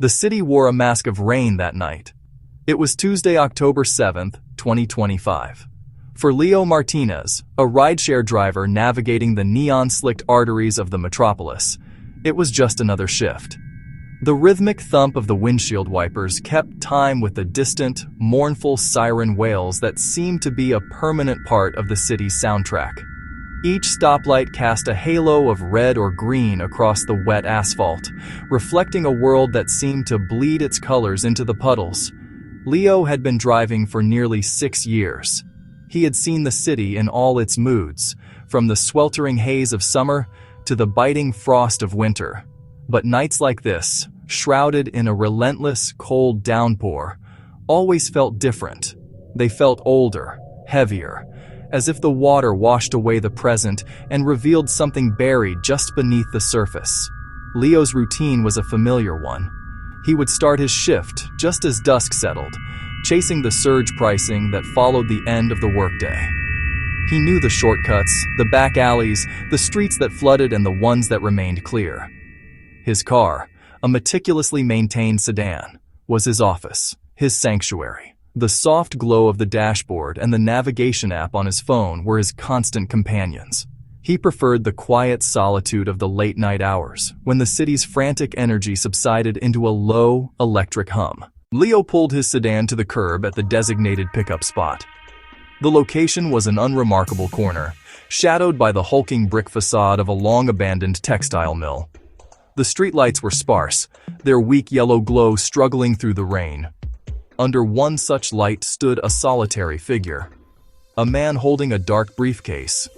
The city wore a mask of rain that night. It was Tuesday, October 7th, 2025. For Leo Martinez, a rideshare driver navigating the neon-slicked arteries of the metropolis, it was just another shift. The rhythmic thump of the windshield wipers kept time with the distant, mournful siren wails that seemed to be a permanent part of the city's soundtrack. Each stoplight cast a halo of red or green across the wet asphalt, reflecting a world that seemed to bleed its colors into the puddles. Leo had been driving for nearly 6 years. He had seen the city in all its moods, from the sweltering haze of summer to the biting frost of winter. But nights like this, shrouded in a relentless, cold downpour, always felt different. They felt older, heavier, as if the water washed away the present and revealed something buried just beneath the surface. Leo's routine was a familiar one. He would start his shift just as dusk settled, chasing the surge pricing that followed the end of the workday. He knew the shortcuts, the back alleys, the streets that flooded and the ones that remained clear. His car, a meticulously maintained sedan, was his office, his sanctuary. The soft glow of the dashboard and the navigation app on his phone were his constant companions. He preferred the quiet solitude of the late-night hours, when the city's frantic energy subsided into a low, electric hum. Leo pulled his sedan to the curb at the designated pickup spot. The location was an unremarkable corner, shadowed by the hulking brick facade of a long-abandoned textile mill. The streetlights were sparse, their weak yellow glow struggling through the rain. Under one such light stood a solitary figure, a man holding a dark briefcase.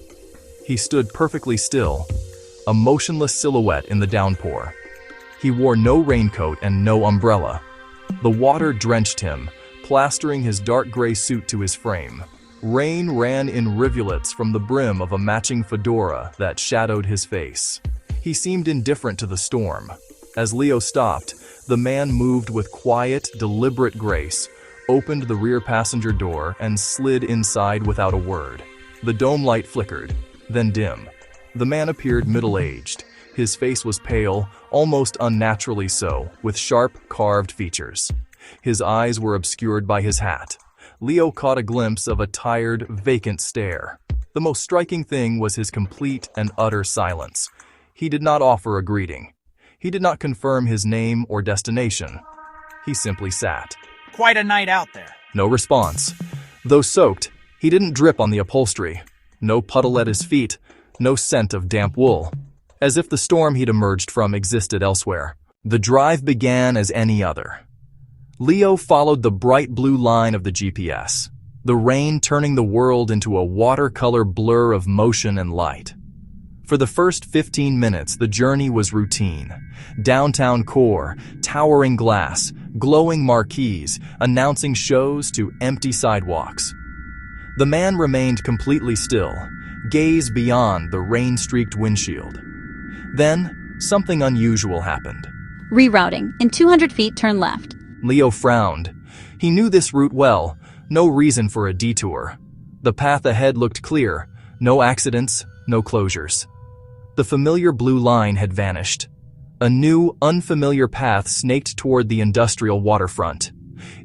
He stood perfectly still, a motionless silhouette in the downpour. He wore no raincoat and no umbrella. The water drenched him, plastering his dark gray suit to his frame. Rain ran in rivulets from the brim of a matching fedora that shadowed his face. He seemed indifferent to the storm. As Leo stopped, the man moved with quiet, deliberate grace, opened the rear passenger door, and slid inside without a word. The dome light flickered, then dim. The man appeared middle-aged. His face was pale, almost unnaturally so, with sharp, carved features. His eyes were obscured by his hat. Leo caught a glimpse of a tired, vacant stare. The most striking thing was his complete and utter silence. He did not offer a greeting. He did not confirm his name or destination. He simply sat. Quite a night out there. No response. Though soaked, he didn't drip on the upholstery. No puddle at his feet, no scent of damp wool. As if the storm he'd emerged from existed elsewhere. The drive began as any other. Leo followed the bright blue line of the GPS, the rain turning the world into a watercolor blur of motion and light. For the first 15 minutes, the journey was routine. Downtown core, towering glass, glowing marquees, announcing shows to empty sidewalks. The man remained completely still, gaze beyond the rain-streaked windshield. Then, something unusual happened. Rerouting. In 200 feet, turn left. Leo frowned. He knew this route well, no reason for a detour. The path ahead looked clear, no accidents, no closures. The familiar blue line had vanished. A new, unfamiliar path snaked toward the industrial waterfront.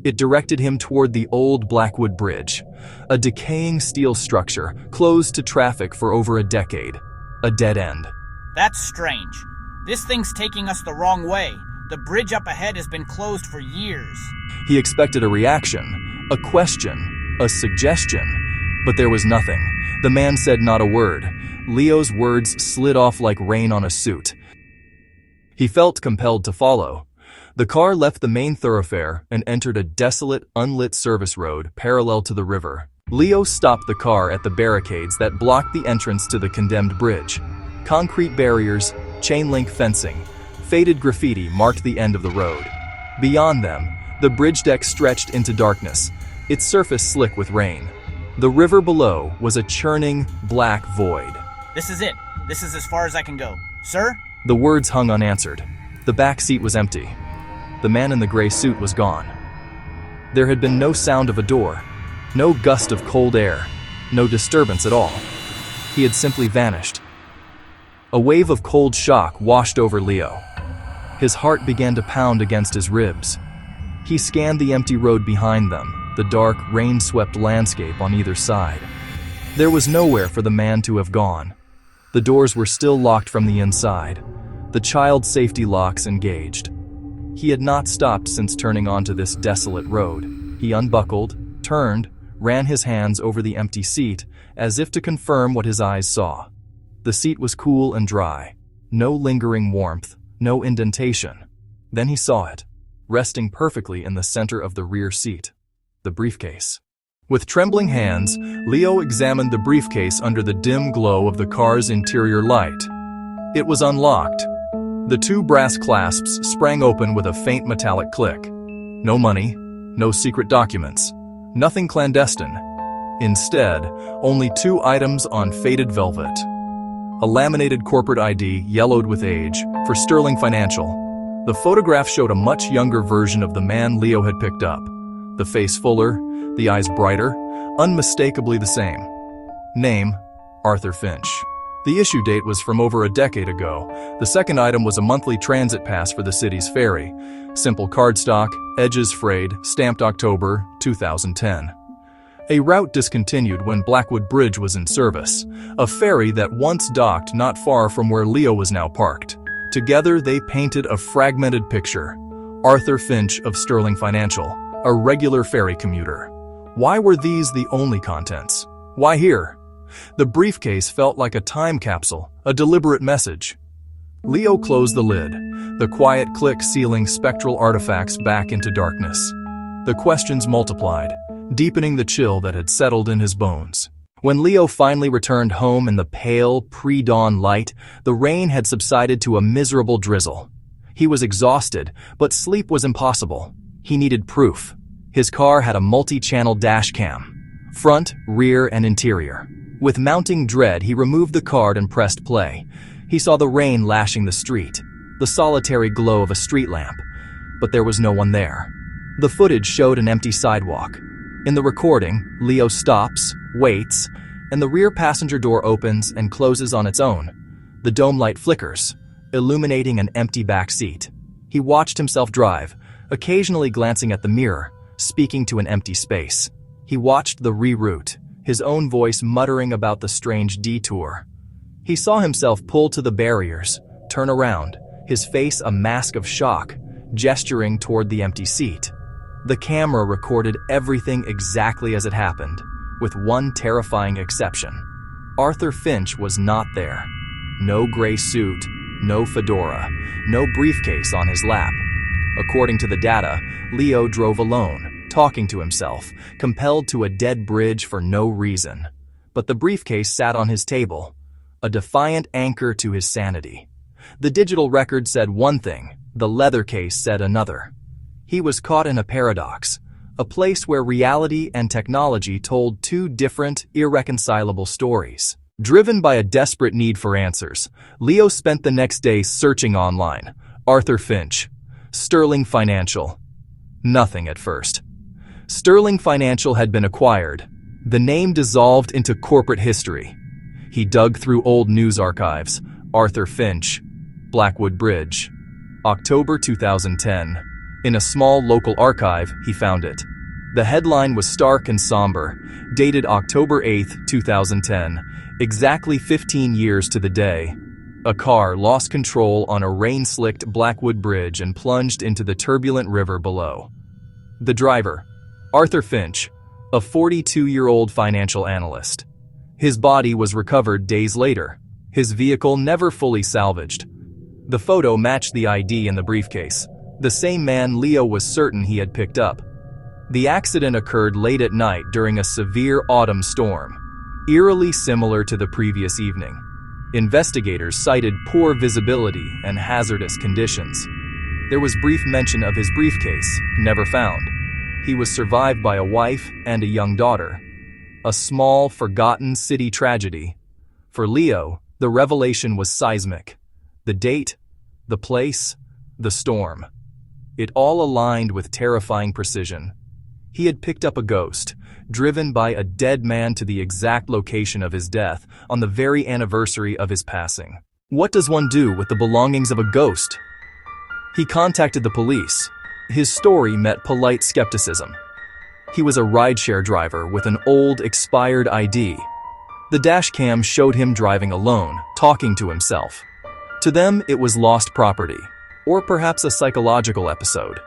It directed him toward the old Blackwood Bridge, a decaying steel structure closed to traffic for over a decade. A dead end. That's strange. This thing's taking us the wrong way. The bridge up ahead has been closed for years. He expected a reaction, a question, a suggestion, but there was nothing. The man said not a word. Leo's words slid off like rain on a suit. He felt compelled to follow. The car left the main thoroughfare and entered a desolate, unlit service road parallel to the river. Leo stopped the car at the barricades that blocked the entrance to the condemned bridge. Concrete barriers, chain-link fencing, faded graffiti marked the end of the road. Beyond them, the bridge deck stretched into darkness, its surface slick with rain. The river below was a churning, black void. This is it. This is as far as I can go. Sir? The words hung unanswered. The back seat was empty. The man in the gray suit was gone. There had been no sound of a door, no gust of cold air, no disturbance at all. He had simply vanished. A wave of cold shock washed over Leo. His heart began to pound against his ribs. He scanned the empty road behind them, the dark, rain-swept landscape on either side. There was nowhere for the man to have gone. The doors were still locked from the inside, the child safety locks engaged. He had not stopped since turning onto this desolate road. He unbuckled, turned, ran his hands over the empty seat, as if to confirm what his eyes saw. The seat was cool and dry. No lingering warmth, no indentation. Then he saw it, resting perfectly in the center of the rear seat, the briefcase. With trembling hands, Leo examined the briefcase under the dim glow of the car's interior light. It was unlocked. The two brass clasps sprang open with a faint metallic click. No money, no secret documents, nothing clandestine. Instead, only two items on faded velvet. A laminated corporate ID, yellowed with age, for Sterling Financial. The photograph showed a much younger version of the man Leo had picked up. The face fuller, the eyes brighter, unmistakably the same. Name, Arthur Finch. The issue date was from over a decade ago. The second item was a monthly transit pass for the city's ferry. Simple cardstock, edges frayed, stamped October 2010. A route discontinued when Blackwood Bridge was in service, a ferry that once docked not far from where Leo was now parked. Together they painted a fragmented picture. Arthur Finch of Sterling Financial, a regular ferry commuter. Why were these the only contents? Why here? The briefcase felt like a time capsule, a deliberate message. Leo closed the lid, the quiet click sealing spectral artifacts back into darkness. The questions multiplied, deepening the chill that had settled in his bones. When Leo finally returned home in the pale, pre-dawn light, the rain had subsided to a miserable drizzle. He was exhausted, but sleep was impossible. He needed proof. His car had a multi-channel dashcam, front, rear, and interior. With mounting dread, he removed the card and pressed play. He saw the rain lashing the street, the solitary glow of a street lamp, but there was no one there. The footage showed an empty sidewalk. In the recording, Leo stops, waits, and the rear passenger door opens and closes on its own. The dome light flickers, illuminating an empty back seat. He watched himself drive, occasionally glancing at the mirror, speaking to an empty space. He watched the reroute, his own voice muttering about the strange detour. He saw himself pull to the barriers, turn around, his face a mask of shock, gesturing toward the empty seat. The camera recorded everything exactly as it happened, with one terrifying exception. Arthur Finch was not there. No gray suit, no fedora, no briefcase on his lap. According to the data, Leo drove alone, talking to himself, compelled to a dead bridge for no reason. But the briefcase sat on his table, a defiant anchor to his sanity. The digital record said one thing, the leather case said another. He was caught in a paradox, a place where reality and technology told two different, irreconcilable stories. Driven by a desperate need for answers, Leo spent the next day searching online. Arthur Finch, Sterling Financial. Nothing at first. Sterling Financial had been acquired. The name dissolved into corporate history. He dug through old news archives. Arthur Finch, Blackwood Bridge. October 2010. In a small local archive, he found it. The headline was stark and somber, dated October 8, 2010, exactly 15 years to the day. A car lost control on a rain-slicked Blackwood Bridge and plunged into the turbulent river below. The driver, Arthur Finch, a 42-year-old financial analyst. His body was recovered days later, his vehicle never fully salvaged. The photo matched the ID in the briefcase, the same man Leo was certain he had picked up. The accident occurred late at night during a severe autumn storm, eerily similar to the previous evening. Investigators cited poor visibility and hazardous conditions. There was brief mention of his briefcase, never found. He was survived by a wife and a young daughter. A small, forgotten city tragedy. For Leo, the revelation was seismic. The date, the place, the storm. It all aligned with terrifying precision. He had picked up a ghost, driven by a dead man to the exact location of his death on the very anniversary of his passing. What does one do with the belongings of a ghost? He contacted the police. His story met polite skepticism. He was a rideshare driver with an old, expired ID. The dashcam showed him driving alone, talking to himself. To them, it was lost property, or perhaps a psychological episode.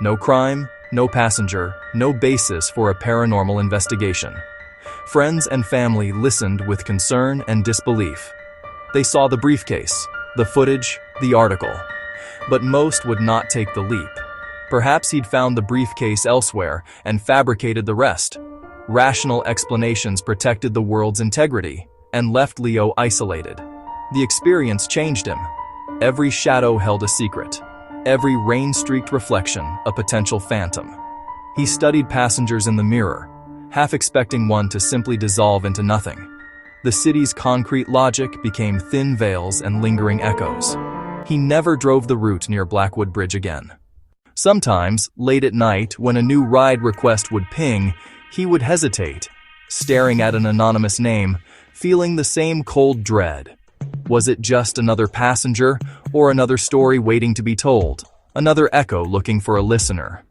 No crime, no passenger, no basis for a paranormal investigation. Friends and family listened with concern and disbelief. They saw the briefcase, the footage, the article. But most would not take the leap. Perhaps he'd found the briefcase elsewhere and fabricated the rest. Rational explanations protected the world's integrity and left Leo isolated. The experience changed him. Every shadow held a secret. Every rain-streaked reflection a potential phantom. He studied passengers in the mirror, half expecting one to simply dissolve into nothing. The city's concrete logic became thin veils and lingering echoes. He never drove the route near Blackwood Bridge again. Sometimes, late at night, when a new ride request would ping, he would hesitate, staring at an anonymous name, feeling the same cold dread. Was it just another passenger, or another story waiting to be told? Another echo looking for a listener?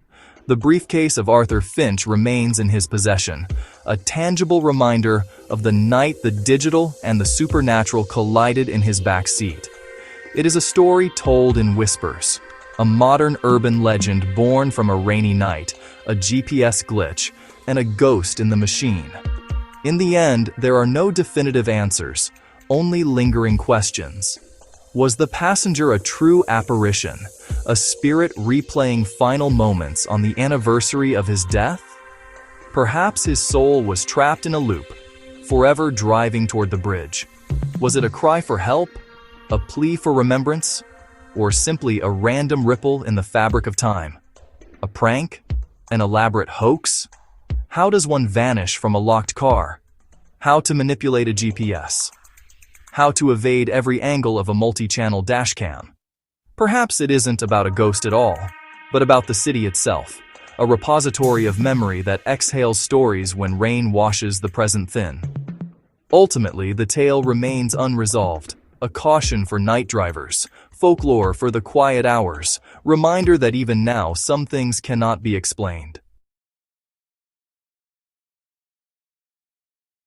The briefcase of Arthur Finch remains in his possession, a tangible reminder of the night the digital and the supernatural collided in his back seat. It is a story told in whispers, a modern urban legend born from a rainy night, a GPS glitch, and a ghost in the machine. In the end, there are no definitive answers, only lingering questions. Was the passenger a true apparition, a spirit replaying final moments on the anniversary of his death? Perhaps his soul was trapped in a loop, forever driving toward the bridge. Was it a cry for help, a plea for remembrance, or simply a random ripple in the fabric of time? A prank? An elaborate hoax? How does one vanish from a locked car? How to manipulate a GPS? How to evade every angle of a multi-channel dashcam? Perhaps it isn't about a ghost at all, but about the city itself, a repository of memory that exhales stories when rain washes the present thin. Ultimately, the tale remains unresolved, a caution for night drivers, folklore for the quiet hours, reminder that even now some things cannot be explained.